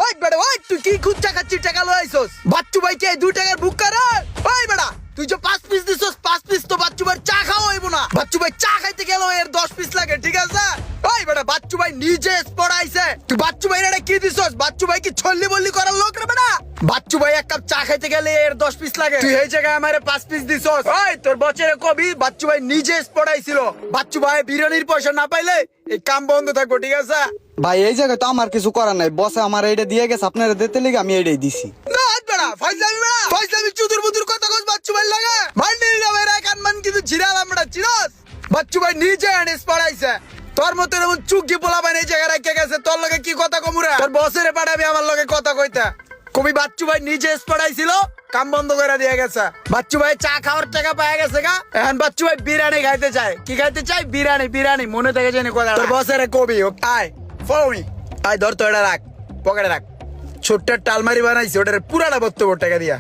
ওই বেটা ওই তুই কি খুচা খাচ্ছিস টাকা লইছস বাচ্চু ভাই কে 2 টাকার বুক করে ওই বেটা তুই যে 5 পিস দিছস 5 পিস তো বাচ্চু ভাই চা খাওয়া হইব না বাচ্চু ভাই চা খাইতে গেল এর 10 পিস লাগে ঠিক আছে ওই বেটা বাচ্চু ভাই নিজে পড়াইছে তুই বাচ্চু ভাই রে কি দিছস বাচ্চু ভাই কি ছল্লি বল্লি করার লোক রে বেটা বাচ্চু ভাই এক কাপ চা খাইতে গেলে এর 10 পিস লাগে তুই এই জায়গায় আমারে 5 পিস দিছস ওই তোর বছরে কবি বাচ্চু ভাই নিজে পড়াইছিল বাচ্চু ভাই বিরিয়ানির পয়সা না পাইলে এই কাম বন্ধ থাকবো ঠিক আছে ভাই এই জায়গায় তো আমার কিছু করার নাই, বসে আমার এইটা দিয়ে গেছে, আপনারা দিতে লিগে আমি এইটাই দিছি। না বেটা ফাইজলামি চুদুর বুদুর কথা কস বাচ্চু ভাই লাগে মান্ডি না ভাই রাখান মান কিন্তু ছিড়ালাম বেটা চিরস বাচ্চু ভাই নিজে এনে পড়াইছে তোর মতো এমন চুগি পোলা বানাই জায়গা রাখে গেছে তোর লগে কি কথা কমুরা তোর বসেরে পাঠাবি আমার লগে কথা কইতা কবি বাচ্চু ভাই নিজে পড়াইছিল কাম বন্ধ করে দিয়ে গেছে বাচ্চু ভাই চা খাওয়ার টাকা পায় গেছে গা এখন বাচ্চু ভাই বিরিয়ানি খাইতে চায় কি খাইতে চায় বিরিয়ানি মনে থেকে জানি কথা তোর বসেরে কবি ও আয় ফলো মি আয় ধর তো এটা রাখ পকেটে রাখ ছোট্ট টালমারি বানাইছি ওটার পুরাটা বত্তর টাকা দিয়া